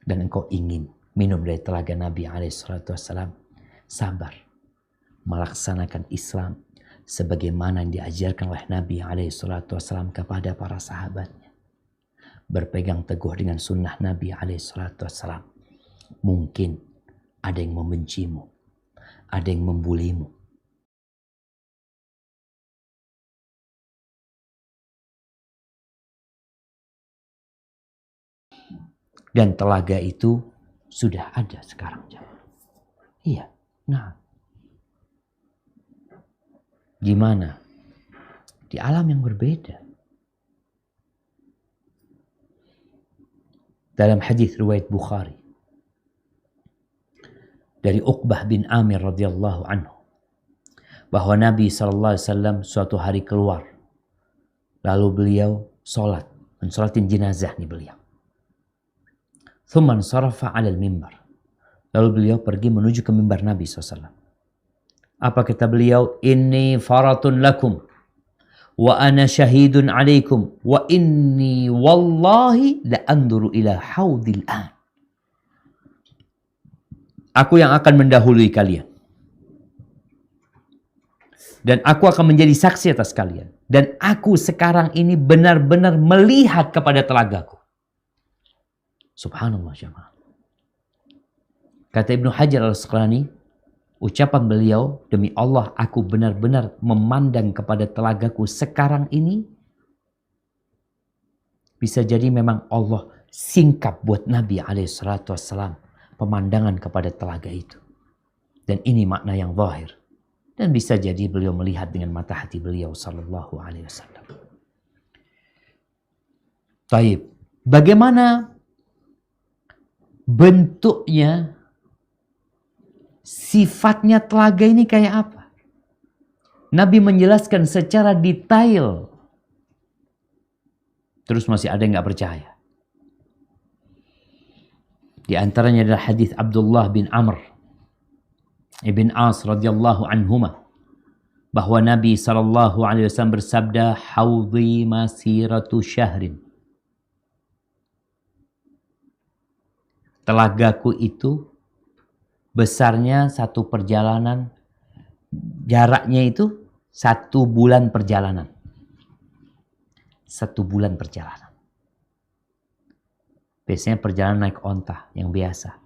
dan engkau ingin minum dari telaga Nabi SAW, sabar melaksanakan Islam sebagaimana yang diajarkan oleh Nabi SAW kepada para sahabatnya. Berpegang teguh dengan sunnah Nabi SAW. Mungkin ada yang membencimu, ada yang membulimu. Dan telaga itu sudah ada sekarang. Iya, nah. Gimana? Di alam yang berbeda. Dalam hadis riwayat Bukhari dari Uqbah bin Amir radhiyallahu anhu, bahwa Nabi SAW suatu hari keluar, lalu beliau sholat, mensholatin jenazah nih beliau. Thumman sarafa 'alal mimbar. Lalu beliau pergi menuju ke mimbar Nabi SAW. Apa kata beliau? Inni faratun lakum wa ana syahidun alaikum wa inni wallahi la anduru ila haudil an. Aku yang akan mendahului kalian. Dan aku akan menjadi saksi atas kalian. Dan aku sekarang ini benar-benar melihat kepada telagaku. Subhanallah jemaah. Kata Ibnu Hajar al-Asqalani, ucapan beliau, demi Allah aku benar-benar memandang kepada telagaku sekarang ini. Bisa jadi memang Allah singkap buat Nabi SAW pemandangan kepada telaga itu. Dan ini makna yang zahir. Dan bisa jadi beliau melihat dengan mata hati beliau sallallahu alaihi wasallam. Taib. Bagaimana bentuknya, sifatnya telaga ini kayak apa? Nabi menjelaskan secara detail. Terus masih ada yang gak percaya. Di antaranya adalah hadis Abdullah bin Amr ibn As radhiyallahu anhuma, bahwa Nabi SAW bersabda, haudhi masiratu syahrin. Telagaku itu besarnya satu perjalanan, jaraknya itu 1 bulan perjalanan. 1 bulan perjalanan. Biasanya perjalanan naik onta yang biasa.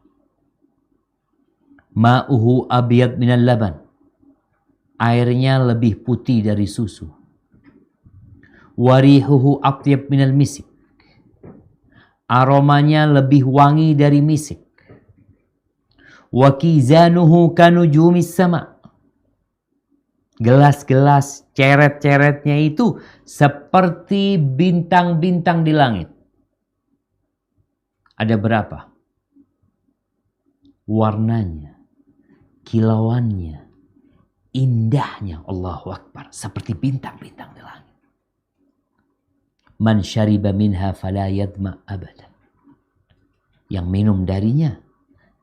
Ma'uhu abyad minal laban. Airnya lebih putih dari susu. Warihuhu atyab minal misik. Aromanya lebih wangi dari misik. Wa kizanuhu kanujumis sama. Gelas-gelas ceret-ceretnya itu seperti bintang-bintang di langit. Ada berapa? Warnanya, kilauannya, indahnya, Allahu Akbar, seperti bintang-bintang di langit. Man syariba minha fala yadma abadan. Yang minum darinya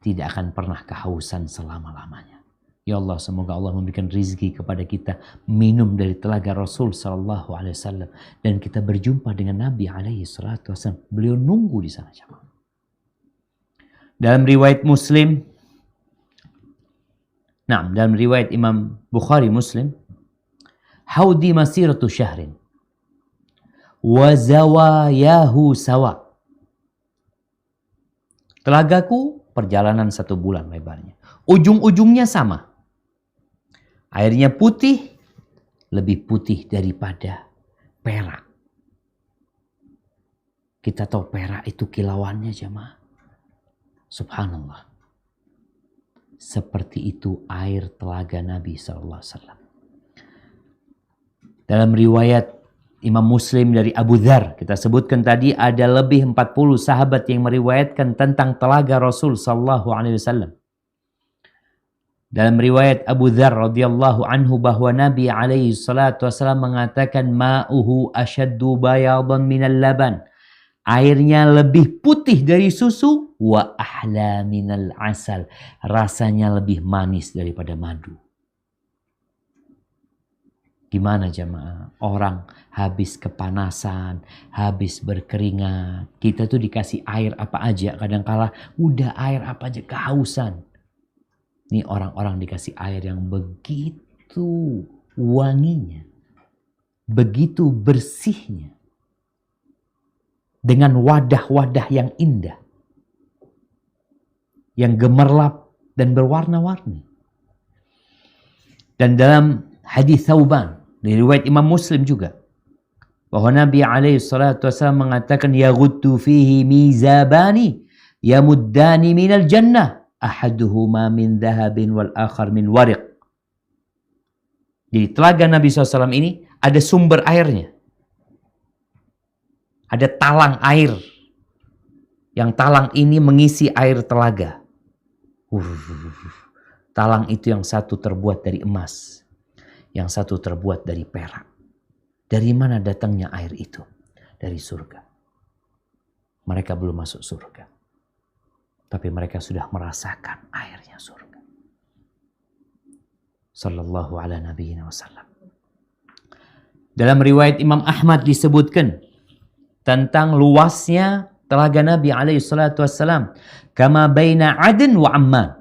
tidak akan pernah kehausan selama-lamanya. Ya Allah, semoga Allah memberikan rizki kepada kita minum dari telaga Rasul sallallahu alaihi wasallam dan kita berjumpa dengan Nabi alaihi salatu wasallam. Beliau nunggu di sana. Dalam riwayat Muslim, dalam riwayat Imam Bukhari Muslim, haudi masiratu syahrin wa zawayahu sawa. Telagaku perjalanan 1 bulan lebarnya. Ujung-ujungnya sama. Airnya putih, lebih putih daripada perak. Kita tahu perak itu kilauannya jemaah. Subhanallah. Seperti itu air telaga Nabi SAW. Dalam riwayat Imam Muslim dari Abu Dzar, kita sebutkan tadi ada lebih 40 sahabat yang meriwayatkan tentang telaga Rasul sallallahu alaihi wasallam. Dalam riwayat Abu Dzar radhiyallahu anhu bahwa Nabi alaihi salatu wasallam mengatakan ma'uhu asyaddu bayadan minal laban. Airnya lebih putih dari susu wa ahla minal asal. Rasanya lebih manis daripada madu. Gimana jamaah? Orang habis kepanasan, habis berkeringat. Kita tuh dikasih air apa aja. Kadangkala udah air apa aja kehausan. Ini orang-orang dikasih air yang begitu wanginya. Begitu bersihnya. Dengan wadah-wadah yang indah. Yang gemerlap dan berwarna-warni. Dan dalam hadis Thauban, dari riwayat Imam Muslim juga, bahwa Nabi SAW mengatakan, yaghuddu fihi mizabani yamuddani minal jannah ahaduhuma min dhahabin wal akhar min wariq. Jadi telaga Nabi SAW ini ada sumber airnya. Ada talang air. Yang talang ini mengisi air telaga. Talang itu yang satu terbuat dari emas. Yang satu terbuat dari perak. Dari mana datangnya air itu? Dari surga. Mereka belum masuk surga. Tapi mereka sudah merasakan airnya surga. Sallallahu ala nabiyina wasallam. Dalam riwayat Imam Ahmad disebutkan tentang luasnya telaga Nabi SAW. Kama baina Aden wa Amman.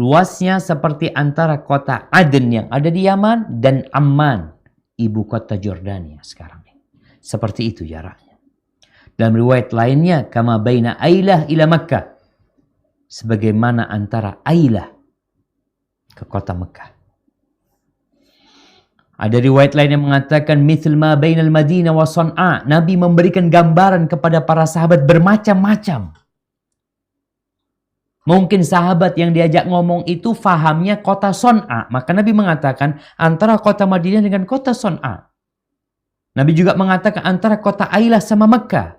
Luasnya seperti antara kota Aden yang ada di Yaman dan Amman, ibu kota Jordania sekarang ini. Seperti itu jaraknya. Dalam riwayat lainnya, kama baina Ailah ila Makkah. Sebagaimana antara Ailah ke kota Mekah. Ada riwayat lain yang mengatakan mithl ma bainal Madinah wa San'a. Nabi memberikan gambaran kepada para sahabat bermacam-macam. Mungkin sahabat yang diajak ngomong itu fahamnya kota Son'a. Maka Nabi mengatakan antara kota Madinah dengan kota Son'a. Nabi juga mengatakan antara kota Ailah sama Mekah.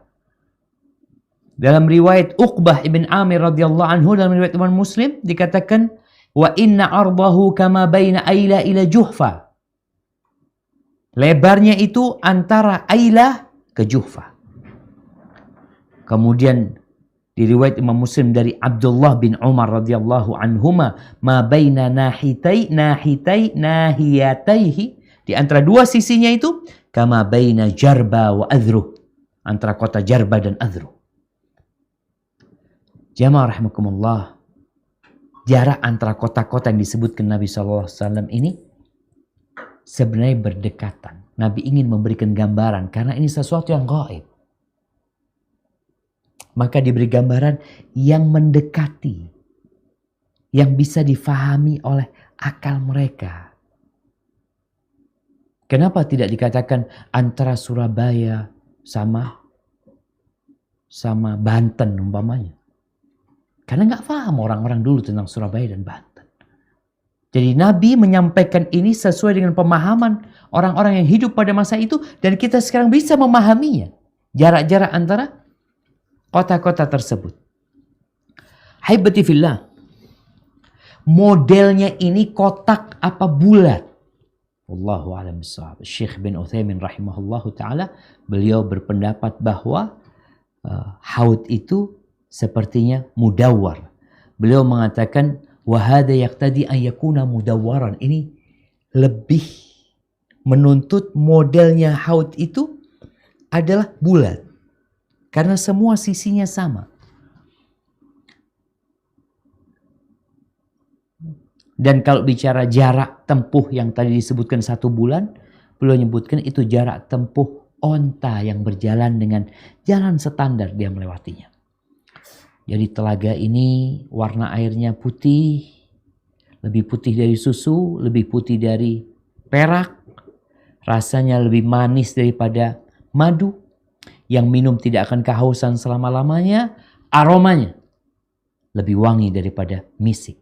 Dalam riwayat Uqbah ibn Amir radhiyallahu anhu, dalam riwayat Imam Muslim dikatakan wa inna ardahu kama baina Ailah ila Juhfa. Lebarnya itu antara Ailah ke Juhfa. Kemudian di riwayat Imam Muslim dari Abdullah bin Umar radhiyallahu anhuma, ma baina nahiyataihi, di antara dua sisinya itu kama baina Jarba wa Adhruh, antara kota Jarba dan Adhruh. Jamaah rahimakumullah, jarak antara kota-kota yang disebutkan Nabi SAW ini sebenarnya berdekatan. Nabi ingin memberikan gambaran karena ini sesuatu yang gaib. Maka diberi gambaran yang mendekati, yang bisa difahami oleh akal mereka. Kenapa tidak dikatakan antara Surabaya sama Banten umpamanya? Karena nggak paham orang-orang dulu tentang Surabaya dan Banten. Jadi Nabi menyampaikan ini sesuai dengan pemahaman orang-orang yang hidup pada masa itu, dan kita sekarang bisa memahaminya. Jarak-jarak antara kota-kota tersebut. Haibati fillah. Modelnya ini kotak apa bulat? Wallahu a'lam bishawab. Syekh bin Utsaimin rahimahullahu taala, beliau berpendapat bahwa haud itu sepertinya mudawwar. Beliau mengatakan wa hadza yaqtadi an yakuna mudawwaran. Ini lebih menuntut modelnya haud itu adalah bulat. Karena semua sisinya sama. Dan kalau bicara jarak tempuh yang tadi disebutkan 1 bulan, beliau menyebutkan itu jarak tempuh onta yang berjalan dengan jalan standar dia melewatinya. Jadi telaga ini warna airnya putih, lebih putih dari susu, lebih putih dari perak, rasanya lebih manis daripada madu. Yang minum tidak akan kehausan selama-lamanya, aromanya lebih wangi daripada misik.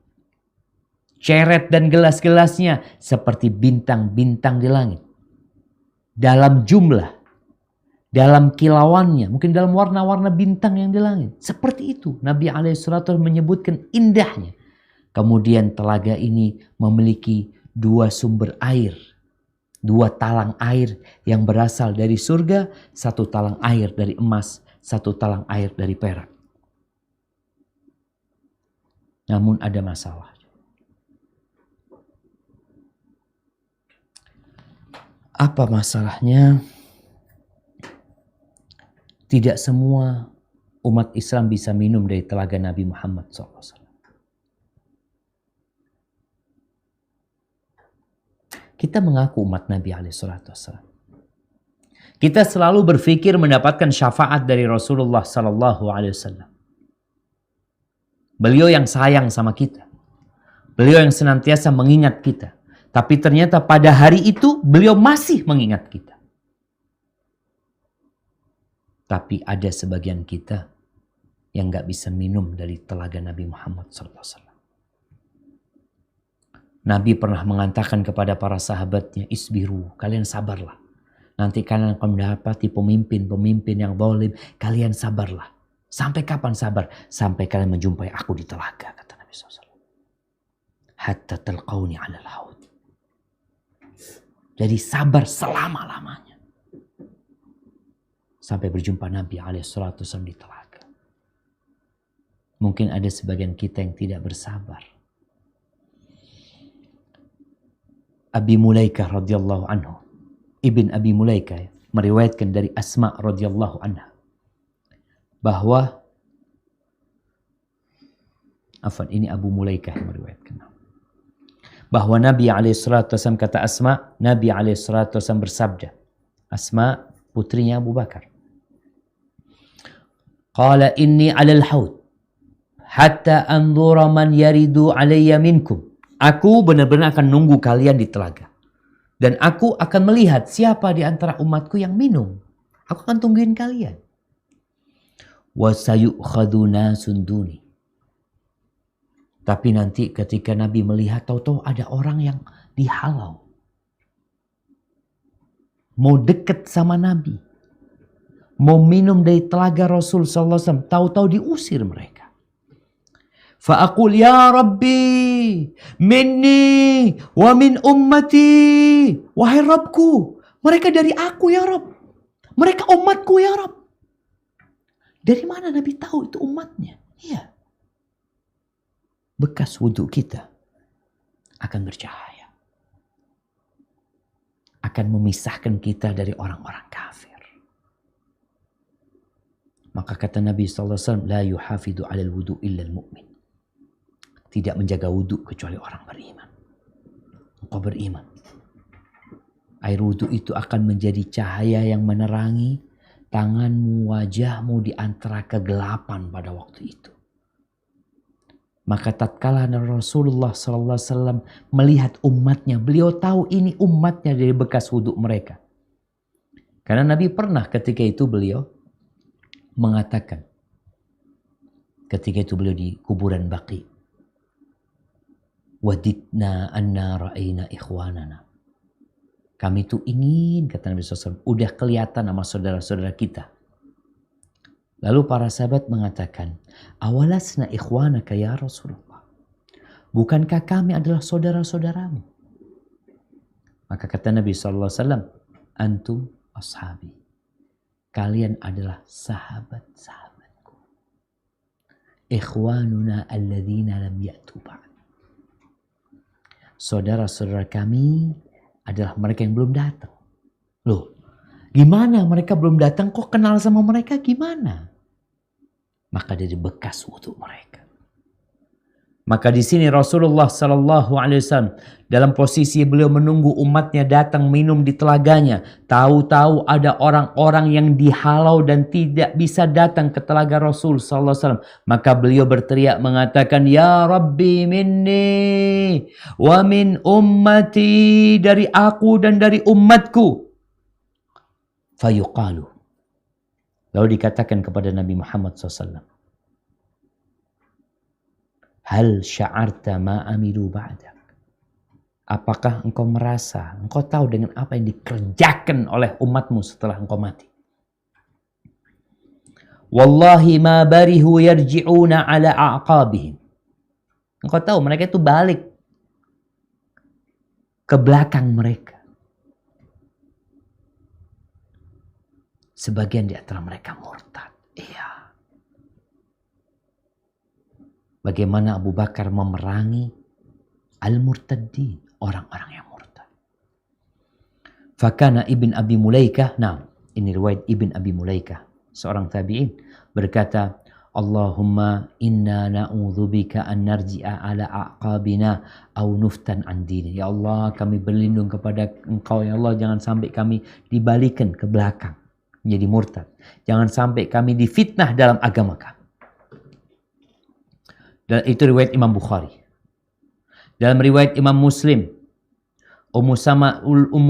Ceret dan gelas-gelasnya seperti bintang-bintang di langit. Dalam jumlah, dalam kilauannya, mungkin dalam warna-warna bintang yang di langit. Seperti itu Nabi SAW menyebutkan indahnya. Kemudian telaga ini memiliki 2 sumber air. 2 talang air yang berasal dari surga, 1 talang air dari emas, 1 talang air dari perak. Namun ada masalah. Apa masalahnya? Tidak semua umat Islam bisa minum dari telaga Nabi Muhammad SAW. Kita mengaku umat Nabi SAW. Kita selalu berpikir mendapatkan syafaat dari Rasulullah SAW. Beliau yang sayang sama kita. Beliau yang senantiasa mengingat kita. Tapi ternyata pada hari itu beliau masih mengingat kita. Tapi ada sebagian kita yang gak bisa minum dari telaga Nabi Muhammad SAW. Nabi pernah mengatakan kepada para sahabatnya, isbiru, kalian sabarlah. Nanti kalian akan mendapati pemimpin-pemimpin yang zalim, kalian sabarlah. Sampai kapan sabar? Sampai kalian menjumpai aku di telaga, kata Nabi SAW. Hatta talqawni alal haud. Jadi sabar selama-lamanya. Sampai berjumpa Nabi SAW di telaga. Mungkin ada sebagian kita yang tidak bersabar. Abi Mulaikah radhiyallahu anhu, Ibn Abi Mulaikah meriwayatkan dari Asma radhiyallahu anha bahwa ini Abu Mulaikah yang meriwayatkan bahwa Nabi SAW kata Asma, Nabi SAW bersabda, Asma putrinya Abu Bakar, qala inni 'alal haud hatta anzura man yaridu alayya minkum. Aku benar-benar akan nunggu kalian di telaga. Dan aku akan melihat siapa di antara umatku yang minum. Aku akan tungguin kalian. Wa sayukhadhu nasun duni. Tapi nanti ketika Nabi melihat, tahu-tahu ada orang yang dihalau. Mau deket sama Nabi. Mau minum dari telaga Rasul SAW. Tahu-tahu diusir mereka. Fa'aqul ya Rabbi minni wa min ummati. Wahai Rabbku, mereka dari aku ya Rabb. Mereka umatku ya Rabb. Dari mana Nabi tahu itu umatnya? Iya. Bekas wudhu kita akan bercahaya. Akan memisahkan kita dari orang-orang kafir. Maka kata Nabi SAW, la yuhafidu alal wudhu illa al-mu'min. Tidak menjaga wudhu kecuali orang beriman. Engkau beriman. Air wudhu itu akan menjadi cahaya yang menerangi tanganmu, wajahmu di antara kegelapan pada waktu itu. Maka tatkala Rasulullah SAW melihat umatnya, beliau tahu ini umatnya dari bekas wudhu mereka. Karena Nabi pernah ketika itu beliau mengatakan, ketika itu beliau di kuburan Baqi, wadidna anna ra'ayna ikhwanana. Kami tuh ingin, kata Nabi SAW, udah kelihatan sama saudara-saudara kita. Lalu para sahabat mengatakan, awalasna ikhwanaka ya Rasulullah. Bukankah kami adalah saudara-saudaramu? Maka kata Nabi SAW, antum ashabi. Kalian adalah sahabat-sahabatku. Ikhwanuna alladhina lam ya'tu ba'd. Saudara-saudara kami adalah mereka yang belum datang. Loh, gimana mereka belum datang kok kenal sama mereka gimana? Maka dari bekas wudhu mereka. Maka di sini Rasulullah SAW dalam posisi beliau menunggu umatnya datang minum di telaganya. Tahu-tahu ada orang-orang yang dihalau dan tidak bisa datang ke telaga Rasul SAW. Maka beliau berteriak mengatakan, ya Rabbi minni wa min ummati, dari aku dan dari umatku. Fayuqalu. Lalu dikatakan kepada Nabi Muhammad SAW, hal sya'arta ma amilu ba'dak. Apakah engkau merasa, engkau tahu dengan apa yang dikerjakan oleh umatmu setelah engkau mati? Wallahi ma barihu yarji'una ala a'qabihim. Engkau tahu mereka itu balik ke belakang mereka. Sebagian di antara mereka murtad. Iya. Bagaimana Abu Bakar memerangi al-murtaddin, orang-orang yang murtad. Fakana ibn Abi Mulaikah, nah ini riwayat ibn Abi Mulaikah, seorang tabi'in, berkata, Allahumma inna na'udzubika an narji'a ala aqabina au nuftan an dini. Ya Allah, kami berlindung kepada Engkau, ya Allah, jangan sampai kami dibalikan ke belakang menjadi murtad. Jangan sampai kami difitnah dalam agama kami. Dan itu riwayat Imam Bukhari. Dalam riwayat Imam Muslim, Ummu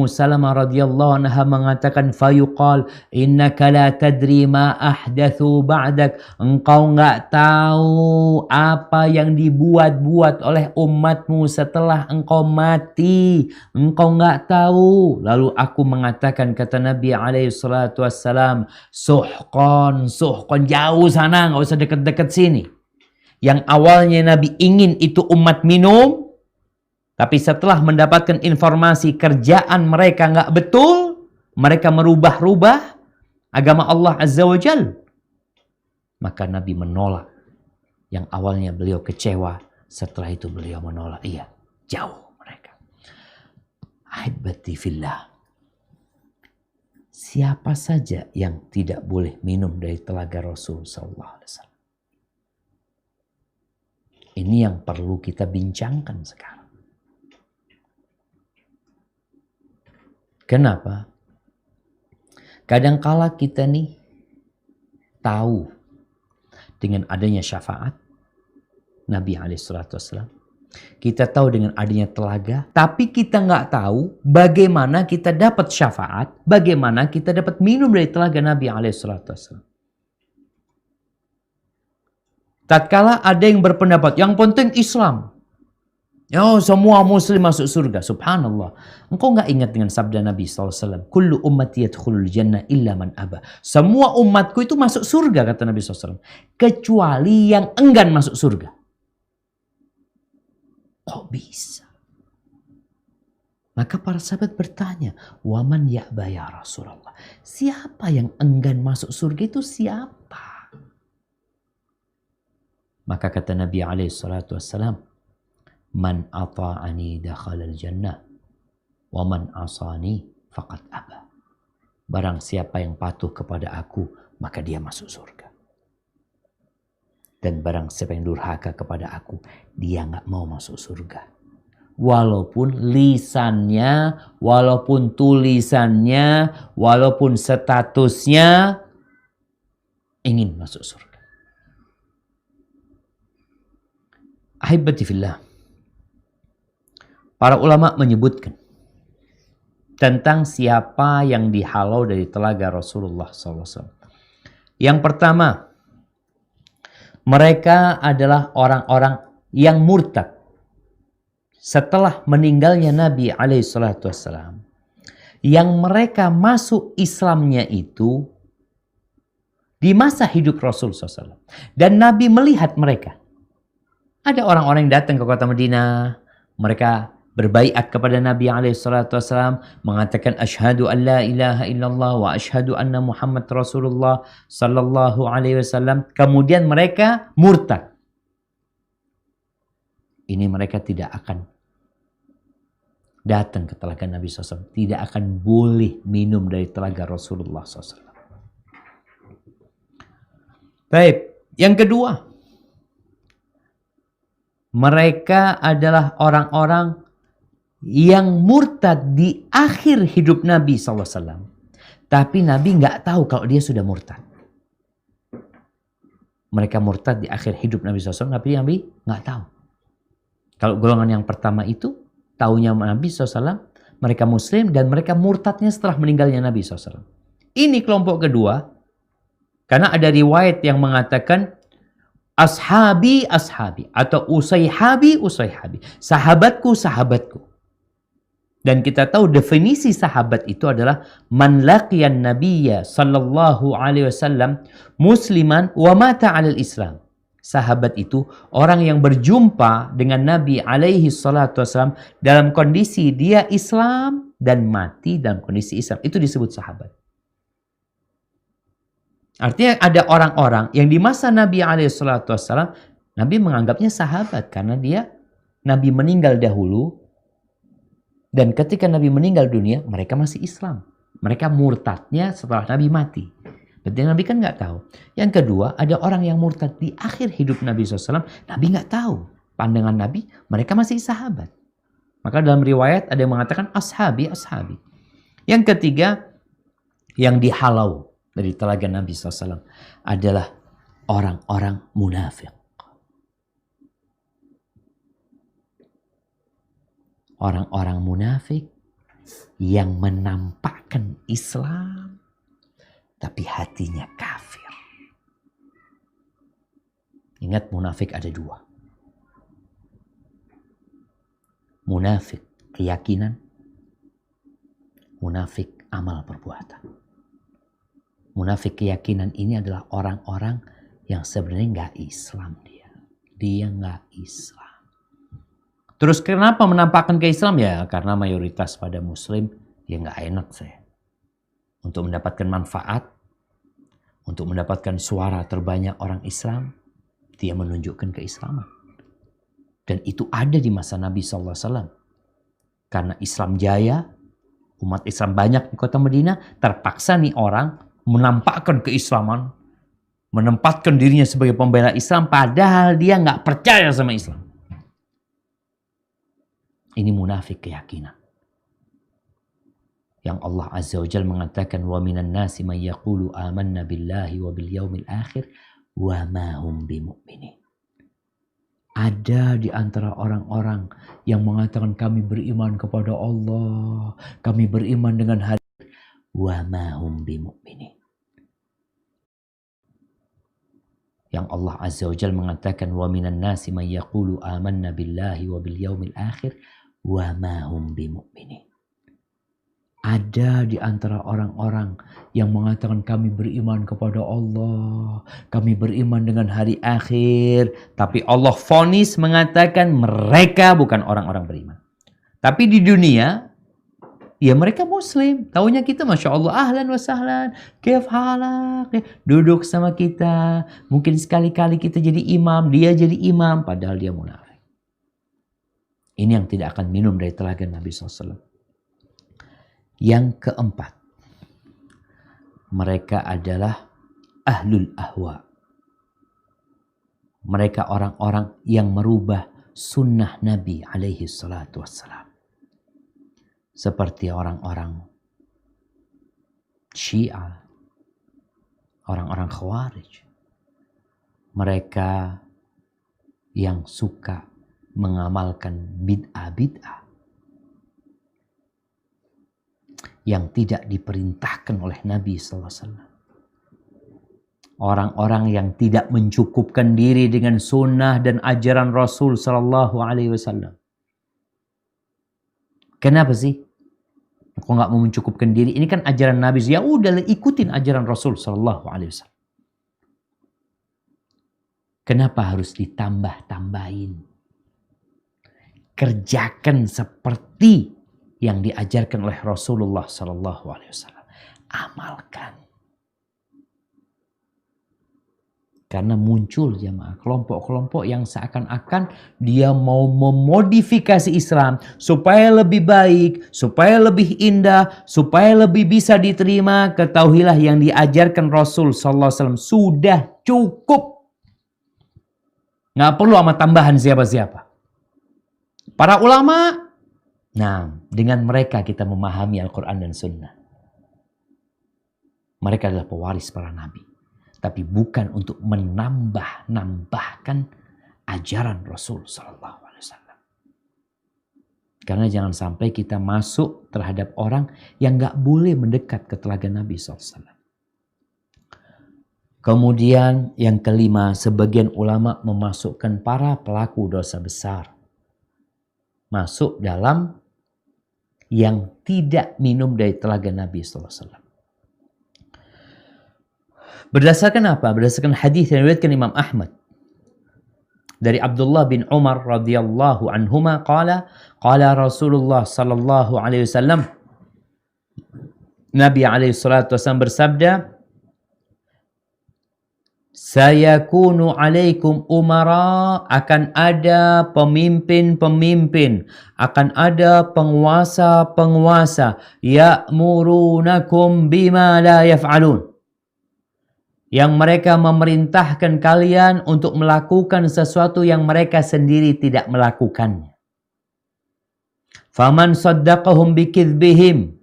Salamah radhiyallahu anha mengatakan, fayuqal innaka la tadri ma ahdathu ba'dak. Engkau enggak tahu apa yang dibuat-buat oleh umatmu setelah engkau mati. Engkau enggak tahu. Lalu aku mengatakan, kata Nabi alaihi salatu wassalam, suhqan, jauh sana, enggak usah dekat-dekat sini. Yang awalnya Nabi ingin itu umat minum, tapi setelah mendapatkan informasi kerjaan mereka nggak betul, mereka merubah-rubah agama Allah Azza wa Jal, maka Nabi menolak. Yang awalnya beliau kecewa, setelah itu beliau menolak. Iya, jauh mereka. Ahibati fillah. Siapa saja yang tidak boleh minum dari telaga Rasul sallallahu alaihi wasallam? Ini yang perlu kita bincangkan sekarang. Kenapa? Kadangkala kita nih tahu dengan adanya syafaat Nabi SAW. Kita tahu dengan adanya telaga, tapi kita nggak tahu bagaimana kita dapat syafaat, bagaimana kita dapat minum dari telaga Nabi SAW. Tatkala ada yang berpendapat, yang penting Islam. Oh, semua muslim masuk surga. Subhanallah. Engkau nggak ingat dengan sabda Nabi SAW? Kullu ummati yadkhulul jannah illa man aba. Semua umatku itu masuk surga, kata Nabi SAW. Kecuali yang enggan masuk surga. Kok bisa? Maka para sahabat bertanya, waman ya'ba ya Rasulullah. Siapa yang enggan masuk surga itu siapa? Maka kata Nabi SAW, man ata'ani dakhalal jannah wa man asani faqad aba. Barang siapa yang patuh kepada aku, maka dia masuk surga. Dan barang siapa yang durhaka kepada aku, dia nggak mau masuk surga. Walaupun lisannya, walaupun tulisannya, walaupun statusnya ingin masuk surga. Ahibati fillah. Para ulama menyebutkan tentang siapa yang dihalau dari telaga Rasulullah SAW. Yang pertama, mereka adalah orang-orang yang murtad setelah meninggalnya Nabi SAW. Yang mereka masuk Islamnya itu di masa hidup Rasul SAW. Dan Nabi melihat mereka. Ada orang-orang yang datang ke kota Madinah, mereka berbaiat kepada Nabi SAW, mengatakan asyhadu an la ilaha illallah wa asyhadu anna Muhammad Rasulullah sallallahu alaihi wasallam. Kemudian mereka murtad. Ini mereka tidak akan datang ke telaga Nabi SAW, tidak akan boleh minum dari telaga Rasulullah SAW. Baik, yang kedua, mereka adalah orang-orang yang murtad di akhir hidup Nabi SAW. Tapi Nabi nggak tahu kalau dia sudah murtad. Mereka murtad di akhir hidup Nabi SAW, tapi Nabi nggak tahu. Kalau golongan yang pertama itu, taunya Nabi SAW, mereka muslim, dan mereka murtadnya setelah meninggalnya Nabi SAW. Ini kelompok kedua, karena ada riwayat yang mengatakan, ashabi, ashabi, atau usayhabi, usayhabi. Sahabatku, sahabatku. Dan kita tahu definisi sahabat itu adalah man laqiyan nabiyya sallallahu alaihi wasallam musliman wa mata 'alal Islam. Sahabat itu orang yang berjumpa dengan Nabi alaihi salatu wasallam dalam kondisi dia Islam dan mati dalam kondisi Islam. Itu disebut sahabat. Artinya ada orang-orang yang di masa Nabi alaihi salatu wasallam Nabi menganggapnya sahabat karena dia Nabi meninggal dahulu. Dan ketika Nabi meninggal dunia, mereka masih Islam. Mereka murtadnya setelah Nabi mati. Berarti Nabi kan nggak tahu. Yang kedua, ada orang yang murtad di akhir hidup Nabi SAW. Nabi nggak tahu. Pandangan Nabi, mereka masih sahabat. Maka dalam riwayat ada yang mengatakan ashabi. Yang ketiga, yang dihalau dari telaga Nabi SAW adalah orang-orang munafik. Orang-orang munafik yang menampakkan Islam tapi hatinya kafir. Ingat, munafik ada dua. Munafik keyakinan, munafik amal perbuatan. Munafik keyakinan ini adalah orang-orang yang sebenarnya nggak Islam dia. Dia nggak Islam. Terus kenapa menampakkan ke Islam? Ya karena mayoritas pada Muslim ya nggak enak saya. Untuk mendapatkan manfaat, untuk mendapatkan suara terbanyak orang Islam, dia menunjukkan keislaman. Dan itu ada di masa Nabi SAW. Karena Islam jaya, umat Islam banyak di kota Madinah, terpaksa nih orang menampakkan keislaman, menempatkan dirinya sebagai pembela Islam, padahal dia nggak percaya sama Islam. Ini munafik keyakinan. Yang Allah Azza wa Jalla mengatakan, wa minan nasi man yaqulu amanna billahi wa bil yaumil akhir wa ma hum bimu'minin. Ada di antara orang-orang yang mengatakan kami beriman kepada Allah, kami beriman dengan hari wa ma hum bimu'minin. Yang Allah Azza wa Jalla mengatakan, wa minan nasi man yaqulu amanna billahi wa bil yaumil akhir wa ma hum bimu'minin. Ada di antara orang-orang yang mengatakan kami beriman kepada Allah, kami beriman dengan hari akhir, tapi Allah vonis mengatakan mereka bukan orang-orang beriman. Tapi di dunia, ya mereka Muslim. Taunya kita Masya Allah, ahlan wa sahlan, kif halak, duduk sama kita. Mungkin sekali-kali kita jadi imam, dia jadi imam, padahal dia munafik. Ini yang tidak akan minum dari telaga Nabi SAW. Yang keempat, mereka adalah ahlul ahwa. Mereka orang-orang yang merubah sunnah Nabi alaihi salatu wassalam. Seperti orang-orang Syiah, orang-orang Khawarij. Mereka yang suka mengamalkan bid'ah-bid'ah yang tidak diperintahkan oleh Nabi SAW. Orang-orang yang tidak mencukupkan diri dengan sunnah dan ajaran Rasul SAW. Kenapa sih? Kok nggak mau mencukupkan diri? Ini kan ajaran Nabi. Ya udah, ikutin ajaran Rasul SAW. Kenapa harus ditambah-tambahin? Kerjakan seperti yang diajarkan oleh Rasulullah SAW. Amalkan. Karena muncul jemaah kelompok-kelompok yang seakan-akan dia mau memodifikasi Islam supaya lebih baik, supaya lebih indah, supaya lebih bisa diterima. Ketahuilah yang diajarkan Rasul SAW sudah cukup. Nggak perlu sama tambahan siapa-siapa. Para ulama, nah, dengan mereka kita memahami Al-Quran dan Sunnah. Mereka adalah pewaris para nabi. Tapi bukan untuk menambah-nambahkan ajaran Rasul SAW. Karena jangan sampai kita masuk terhadap orang yang gak boleh mendekat ke telaga Nabi SAW. Kemudian yang kelima, sebagian ulama memasukkan para pelaku dosa besar masuk dalam yang tidak minum dari telaga Nabi SAW. Berdasarkan apa? Berdasarkan hadis yang diriwayatkan Imam Ahmad dari Abdullah bin Umar radhiyallahu anhuma qala Rasulullah sallallahu alaihi wasallam, Nabi alaihi salatu wasallam bersabda, Sayakunu alaikum umara, akan ada pemimpin-pemimpin, akan ada penguasa-penguasa, ya'murunakum bima la yaf'alun, yang mereka memerintahkan kalian untuk melakukan sesuatu yang mereka sendiri tidak melakukannya. Faman saddaqahum bikidbihim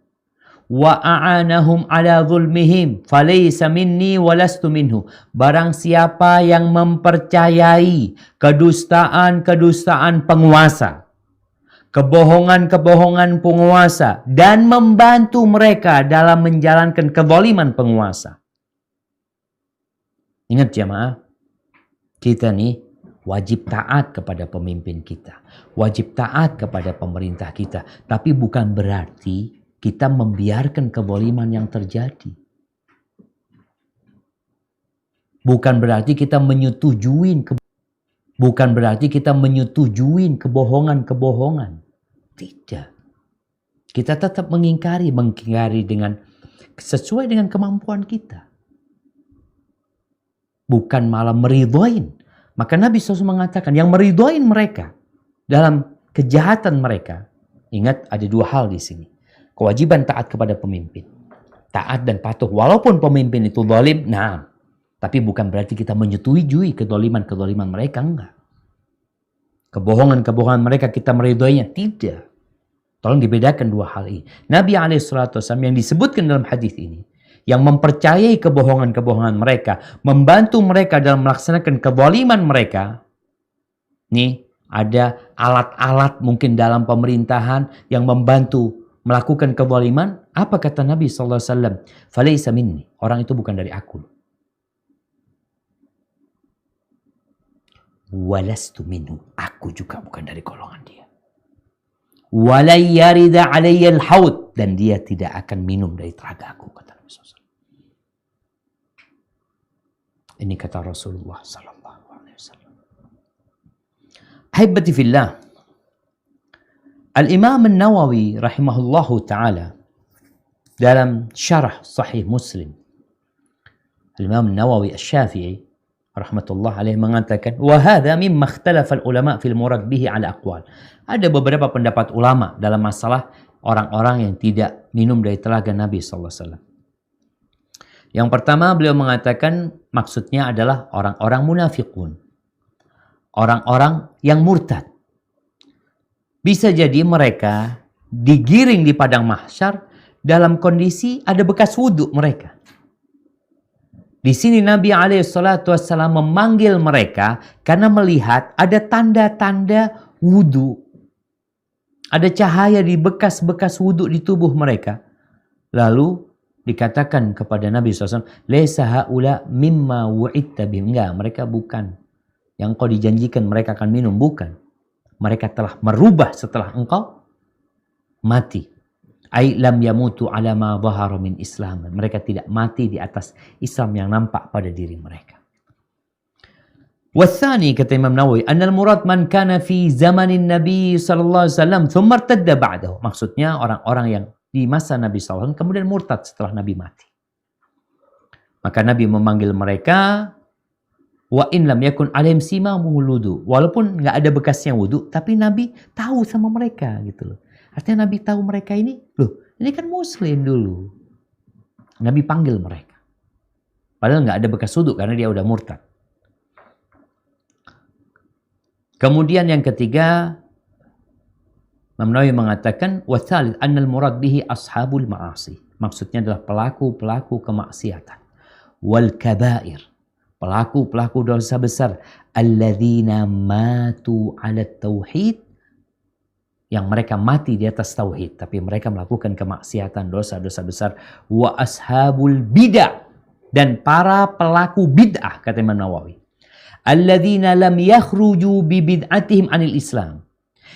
wa a'anahum ala zulmihim falaysa minni walastu minhu. Barang siapa yang mempercayai kedustaan-kedustaan penguasa, kebohongan-kebohongan penguasa, dan membantu mereka dalam menjalankan kezaliman penguasa. Ingat jemaah, kita nih wajib taat kepada pemimpin kita, wajib taat kepada pemerintah kita, tapi bukan berarti kita membiarkan kezaliman yang terjadi. Bukan berarti kita menyetujui kebohongan-kebohongan. Tidak. Kita tetap mengingkari dengan sesuai dengan kemampuan kita. Bukan malah meridhoin. Maka Nabi SAW mengatakan yang meridhoin mereka dalam kejahatan mereka. Ingat, ada dua hal di sini. Kewajiban taat kepada pemimpin. Taat dan patuh. Walaupun pemimpin itu zalim, nah. Tapi bukan berarti kita menyetujui kezaliman-kezaliman mereka, enggak. Kebohongan-kebohongan mereka kita meridhoinya, tidak. Tolong dibedakan dua hal ini. Nabi SAW yang disebutkan dalam hadis ini, yang mempercayai kebohongan-kebohongan mereka, membantu mereka dalam melaksanakan kezaliman mereka, nih ada alat-alat mungkin dalam pemerintahan yang membantu melakukan kezaliman. Apa kata Nabi SAW? Falaysa minni. Orang itu bukan dari aku. Walastu minhu. Aku juga bukan dari golongan dia. Walay yarida alayyal haud. Dan dia tidak akan minum dari telaga aku, kata Nabi SAW. Ini kata Rasulullah SAW. Ahibati fillah. Al-Imam An-Nawawi rahimahullahu ta'ala dalam syarah Sahih Muslim, Al-Imam An-Nawawi Asy-Syafi'i rahmatullah alaih mengatakan, wa hadha mimma ikhtalafa al-ulama fil murad bihi ala aqwal. Ada beberapa pendapat ulama dalam masalah orang-orang yang tidak minum dari telaga Nabi sallallahu alaihi wasallam. Yang pertama, beliau mengatakan maksudnya adalah orang-orang munafiqun, orang-orang yang murtad. Bisa jadi mereka digiring di padang mahsyar dalam kondisi ada bekas wudhu mereka. Di sini Nabi SAW memanggil mereka karena melihat ada tanda-tanda wudhu. Ada cahaya di bekas-bekas wudhu di tubuh mereka. Lalu dikatakan kepada Nabi SAW, Laisa haula mimma wu'idta bihim. Enggak, mereka bukan yang kau dijanjikan mereka akan minum, bukan. Mereka telah merubah setelah engkau mati. Ai lam yamutu ala ma dhahara min Islam. Mereka tidak mati di atas Islam yang nampak pada diri mereka. Wathani, kata Imam Nawawi, annal murad man kana fi zamanin Nabi sallallahu alaihi wasallam thumma irtadda ba'dahu. Maksudnya orang-orang yang di masa Nabi sallallahu kemudian murtad setelah Nabi mati. Maka Nabi memanggil mereka, wa in lam yakun alaihim simamul wudu. Walaupun nggak ada bekasnya wudu, tapi Nabi tahu sama mereka gitu loh. Artinya Nabi tahu mereka ini, loh, ini kan muslim dulu. Nabi panggil mereka. Padahal nggak ada bekas wudu karena dia udah murtad. Kemudian yang ketiga, Imam Nawawi mengatakan, wa tsalits annal murad bihi ashabul ma'asi. Maksudnya adalah pelaku-pelaku kemaksiatan. Wal kabair. Pelaku-pelaku dosa besar, alladzina matu 'ala tauhid, yang mereka mati di atas tauhid tapi mereka melakukan kemaksiatan, dosa-dosa besar. Wa ashabul bid'ah, dan para pelaku bid'ah, kata Imam Nawawi, alladzina lam yakhruju bi bid'atihim 'anil Islam,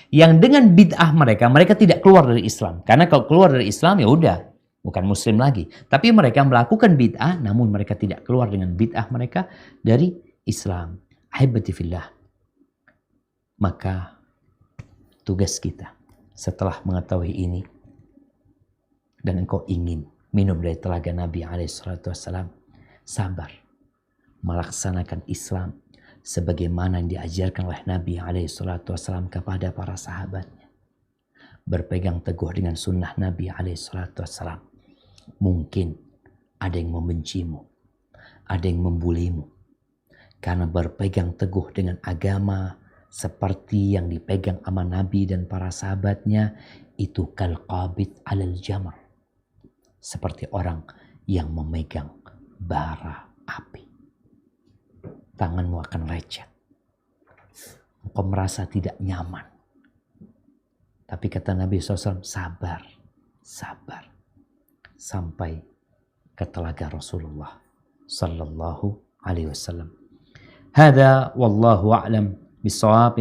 yang dengan bid'ah mereka tidak keluar dari Islam. Karena kalau keluar dari Islam ya udah bukan muslim lagi. Tapi mereka melakukan bid'ah, namun mereka tidak keluar dengan bid'ah mereka dari Islam. Ahibati fillah. Maka tugas kita setelah mengetahui ini, dan engkau ingin minum dari telaga Nabi SAW, sabar. melaksanakan Islam sebagaimana yang diajarkan oleh Nabi SAW kepada para sahabatnya. Berpegang teguh dengan sunnah Nabi SAW. Mungkin ada yang membencimu, ada yang membulimu, karena berpegang teguh dengan agama seperti yang dipegang sama Nabi dan para sahabatnya, itu kalqabid alal jamar, seperti orang yang memegang bara api. Tanganmu akan lecet, engkau merasa tidak nyaman. Tapi kata Nabi SAW, sabar, sabar, sampai ke telaga Rasulullah sallallahu alaihi wasallam. Hada wallahu a'lam bisawab.